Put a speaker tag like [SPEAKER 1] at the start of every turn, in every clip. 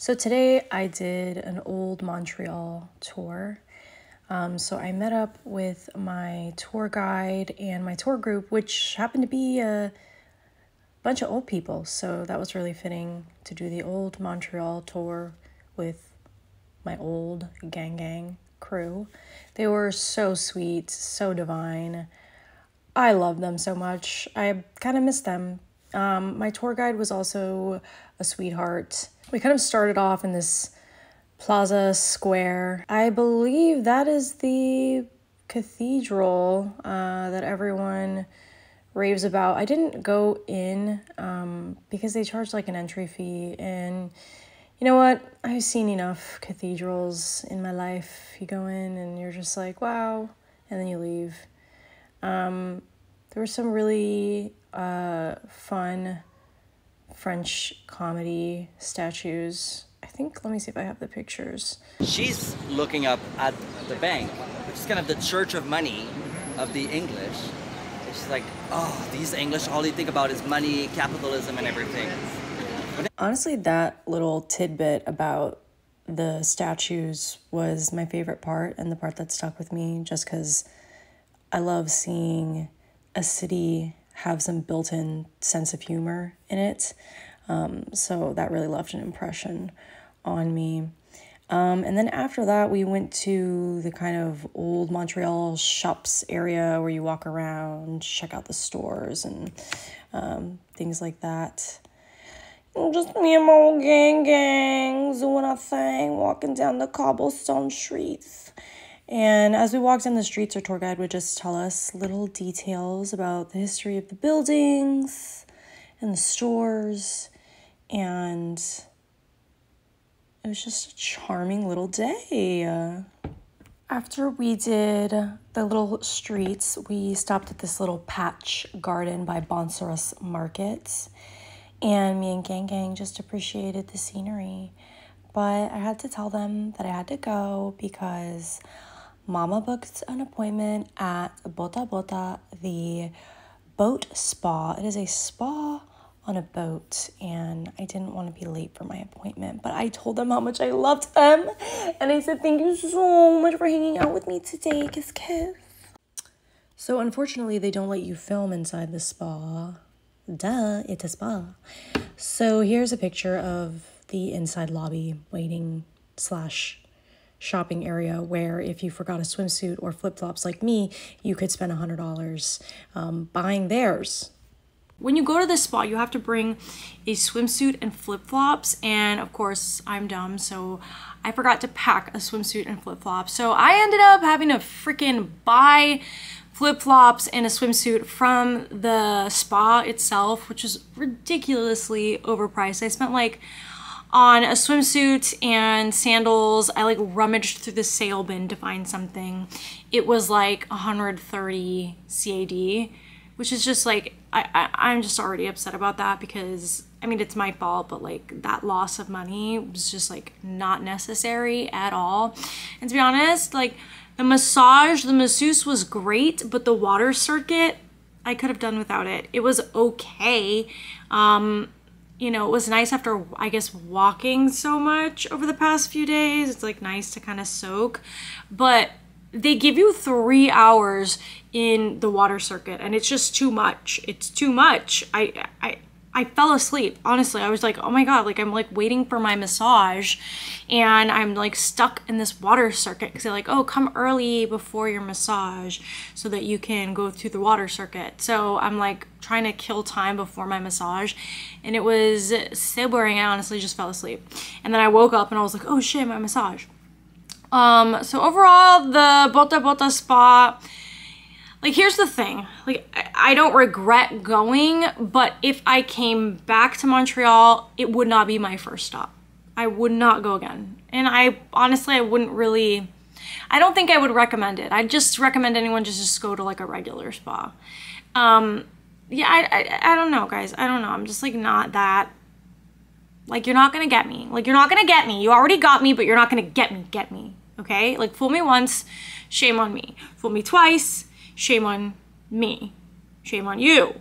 [SPEAKER 1] So today I did an old Montreal tour. So I met up with my tour guide and my tour group, which happened to be a bunch of old people. So that was really fitting to do the old Montreal tour with my old gang crew. They were so sweet, so divine. I love them so much. I kind of miss them. My tour guide was also a sweetheart. We kind of started off in this plaza square. I believe that is the cathedral that everyone raves about. I didn't go in because they charged like an entry fee, and you know what? I've seen enough cathedrals in my life. You go in and you're just like, wow, and then you leave. There were some really fun French comedy statues. I think, let me see if I have the pictures.
[SPEAKER 2] She's looking up at the bank, which is kind of the church of money of the English. And she's like, oh, these English, all they think about is money, capitalism, and everything.
[SPEAKER 1] Honestly, that little tidbit about the statues was my favorite part, and the part that stuck with me, just because I love seeing a city have some built-in sense of humor in it. So that really left an impression on me. And then after that, we went to the kind of old Montreal shops area where you walk around, check out the stores and things like that. Just me and my old gang doing our thing, walking down the cobblestone streets. And as we walked down the streets, our tour guide would just tell us little details about the history of the buildings and the stores. And it was just a charming little day. After we did the little streets, we stopped at this little patch garden by Bonsaras Market. And me and gang just appreciated the scenery. But I had to tell them that I had to go because Mama booked an appointment at Bota Bota, the boat spa. It is a spa on a boat, and I didn't want to be late for my appointment, but I told them how much I loved them, and I said, thank you so much for hanging out with me today, kiss. So unfortunately, they don't let you film inside the spa. Duh, it's a spa. So here's a picture of the inside lobby waiting / shopping area where if you forgot a swimsuit or flip-flops like me, you could spend $100 buying theirs. When you go to the spa, you have to bring a swimsuit and flip-flops, and of course I'm dumb, so I forgot to pack a swimsuit and flip-flops. So I ended up having to freaking buy flip-flops and a swimsuit from the spa itself, which was ridiculously overpriced. I spent like on a swimsuit and sandals, I like rummaged through the sale bin to find something. It was like 130 CAD, which is just like, I'm just already upset about that because, I mean, it's my fault, but like that loss of money was just like not necessary at all. And to be honest, like the masseuse was great, but the water circuit, I could have done without it. It was okay. You know, it was nice after, I guess, walking so much over the past few days. It's like nice to kind of soak, but they give you 3 hours in the water circuit and it's just too much. It's too much. I fell asleep. Honestly, I was like, oh my God, like I'm like waiting for my massage and I'm like stuck in this water circuit because they're like, oh, come early before your massage so that you can go through the water circuit. So I'm like trying to kill time before my massage and it was so boring. I honestly just fell asleep. And then I woke up and I was like, oh shit, my massage. So overall, the Bota Bota spa, like, here's the thing, like, I don't regret going, but if I came back to Montreal, it would not be my first stop. I would not go again. And I wouldn't really, I don't think I would recommend it. I'd just recommend anyone just go to like a regular spa. Yeah, I don't know, guys. I don't know. I'm just like not that, like, you're not gonna get me. Like, you're not gonna get me. You already got me, but you're not gonna get me, okay? Like, fool me once, shame on me. Fool me twice, shame on me. Shame on you.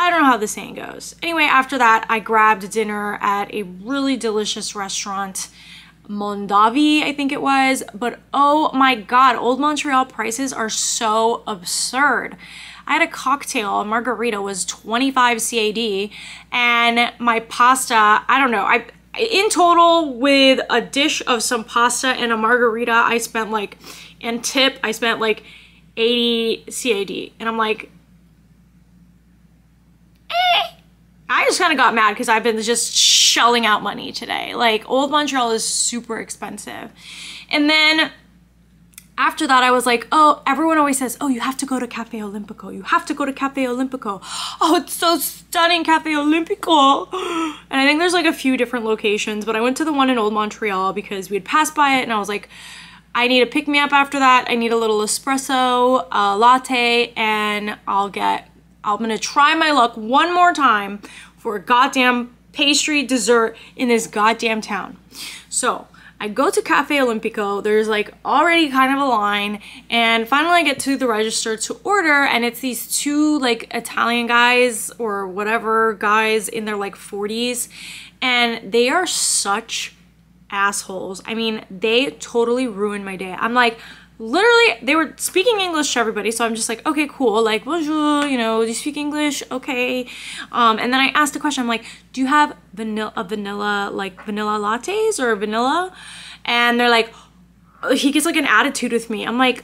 [SPEAKER 3] I don't know how the saying goes. Anyway, after that, I grabbed dinner at a really delicious restaurant, Mondavi, I think it was. But oh my God, Old Montreal prices are so absurd. I had a cocktail, a margarita was 25 CAD, and my pasta, I don't know, in total with a dish of some pasta and a margarita, I spent like, and tip, I spent like 80 CAD. And I'm like, I just kind of got mad because I've been just shelling out money today. Like, Old Montreal is super expensive. And then after that, I was like, oh, everyone always says, oh, you have to go to Cafe Olympico. You have to go to Cafe Olympico. Oh, it's so stunning, Cafe Olympico. And I think there's like a few different locations, but I went to the one in Old Montreal because we had passed by it and I was like, I need a pick-me-up after that. I need a little espresso, a latte, and I'm gonna try my luck one more time for a goddamn pastry dessert in this goddamn town. So I go to Cafe Olympico, there's like already kind of a line, and finally I get to the register to order, and it's these two like Italian guys or whatever guys in their like 40s, and they are such assholes. I mean, they totally ruined my day. I'm like, literally, they were speaking English to everybody, so I'm just like, okay, cool, like, bonjour, you know, do you speak English? Okay. And then I asked a question, I'm like, do you have vanilla lattes or vanilla? And they're like, he gets like an attitude with me. I'm like,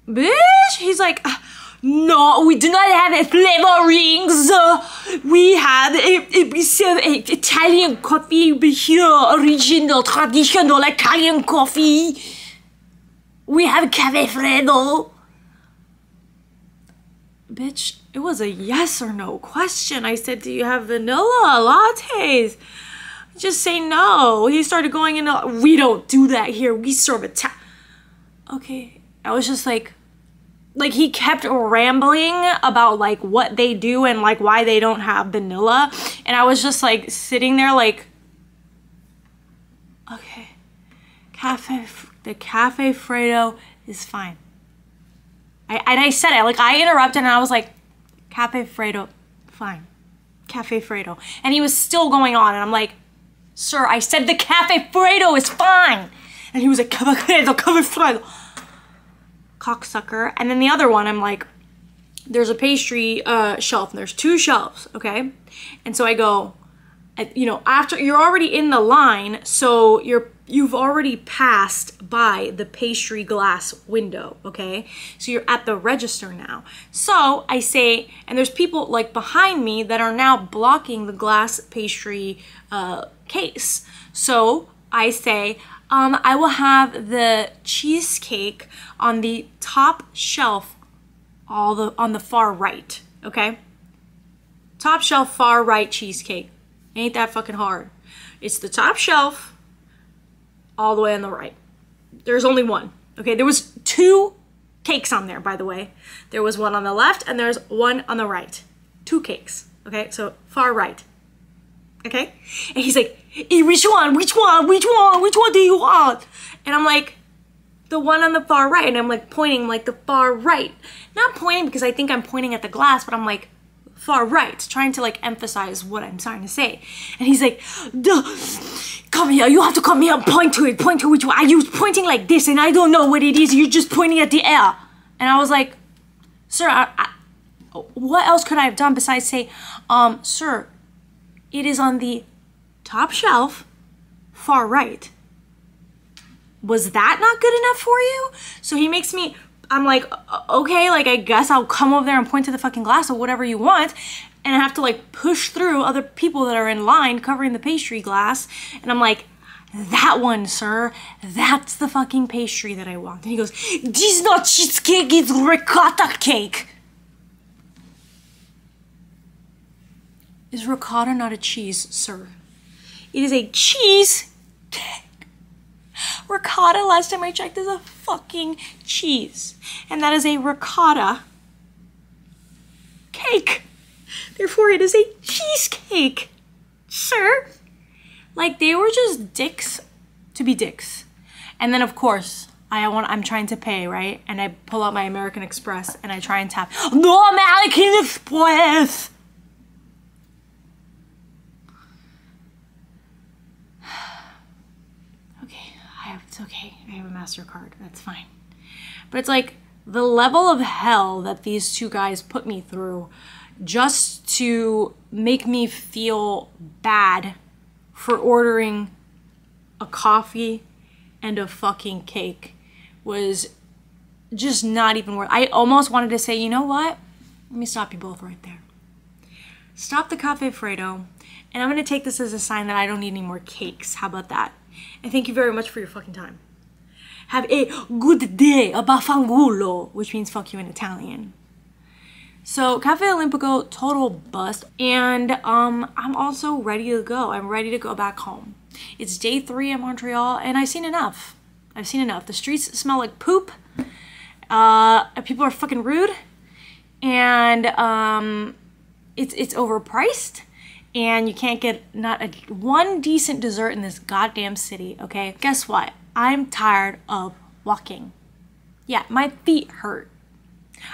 [SPEAKER 3] bitch? He's like, no, we do not have flavorings. We have we serve Italian coffee here, original, traditional Italian coffee. We have Cafe Fredo. Bitch, it was a yes or no question. I said, do you have vanilla lattes? Just say no. He started going into, we don't do that here. We serve Italian. Okay, I was just like he kept rambling about like what they do and like why they don't have vanilla. And I was just like sitting there like, okay, the Cafe Fredo is fine. I said it, like I interrupted and I was like, Cafe Fredo, fine. Cafe Fredo. And he was still going on and I'm like, sir, I said the Cafe Fredo is fine. And he was like, Cafe Fredo. Cocksucker. And then the other one, I'm like, there's a pastry shelf and there's two shelves, okay? And so I go, you know, after you're already in the line, so you've already passed by the pastry glass window, okay? So you're at the register now. So I say, and there's people like behind me that are now blocking the glass pastry case. So I say, I will have the cheesecake on the top shelf, on the far right, okay? Top shelf, far right cheesecake. Ain't that fucking hard. It's the top shelf, all the way on the right. There's only one, okay? There was two cakes on there, by the way. There was one on the left and there's one on the right. Two cakes, okay? So far right, okay? And he's like, hey, which one do you want? And I'm like, the one on the far right. And I'm like pointing like the far right. Not pointing because I think I'm pointing at the glass, but I'm like, far right, trying to like emphasize what I'm trying to say. And he's like, duh, come here, you have to come here and point to which one. Are you pointing like this and I don't know what it is, you're just pointing at the air. And I was like, sir, what else could I have done besides say, sir, it is on the top shelf, far right. Was that not good enough for you? So he makes me, I'm like, okay, like I guess I'll come over there and point to the fucking glass or whatever you want. And I have to like push through other people that are in line covering the pastry glass. And I'm like, that one, sir, that's the fucking pastry that I want. And he goes, this is not cheesecake, it's ricotta cake. Is ricotta not a cheese, sir? It is a cheese cake. Ricotta, last time I checked, is a fucking cheese. And that is a ricotta cake. Therefore, it is a cheesecake, sir. Like, they were just dicks to be dicks. And then, of course, I'm trying to pay, right? And I pull out my American Express and I try and tap, no American Express! Okay, it's okay. I have a MasterCard, that's fine. But it's like the level of hell that these two guys put me through just to make me feel bad for ordering a coffee and a fucking cake was just not even worth. I almost wanted to say, you know what? Let me stop you both right there. Stop the Cafe Fredo, and I'm gonna take this as a sign that I don't need any more cakes. How about that? And thank you very much for your fucking time. Have a good day, a baffangulo, which means fuck you in Italian. So Cafe Olympico, total bust, and I'm also ready to go. I'm ready to go back home. It's day 3 in Montreal, and I've seen enough. I've seen enough. The streets smell like poop. People are fucking rude, and it's overpriced, and you can't get not one decent dessert in this goddamn city. Okay, guess what? I'm tired of walking. Yeah, my feet hurt.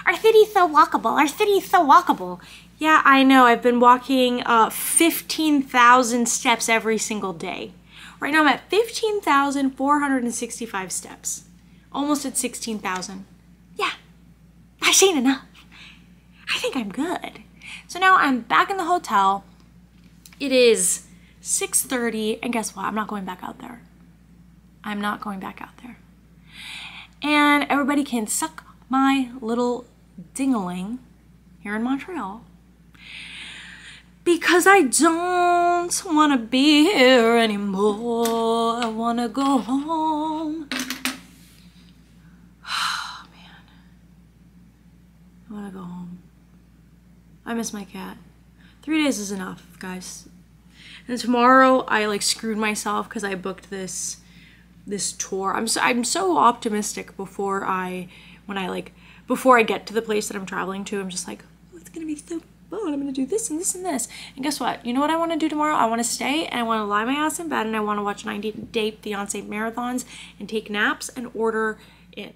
[SPEAKER 3] Our city's so walkable. Our city's so walkable. Yeah, I know. I've been walking 15,000 steps every single day. Right now I'm at 15,465 steps. Almost at 16,000. Yeah, I've seen enough. I think I'm good. So now I'm back in the hotel. It is 6:30, and guess what? I'm not going back out there. I'm not going back out there. And everybody can suck my little ding-a-ling here in Montreal, because I don't want to be here anymore. I want to go home. Oh, man. I want to go home. I miss my cat. 3 days is enough, guys. And tomorrow I like screwed myself because I booked this tour. I'm so optimistic before I get to the place that I'm traveling to. I'm just like, oh, it's gonna be so fun. I'm gonna do this and this and this. And guess what? You know what I want to do tomorrow? I want to stay and I want to lie my ass in bed and I want to watch 90 Day Fiancé marathons and take naps and order in.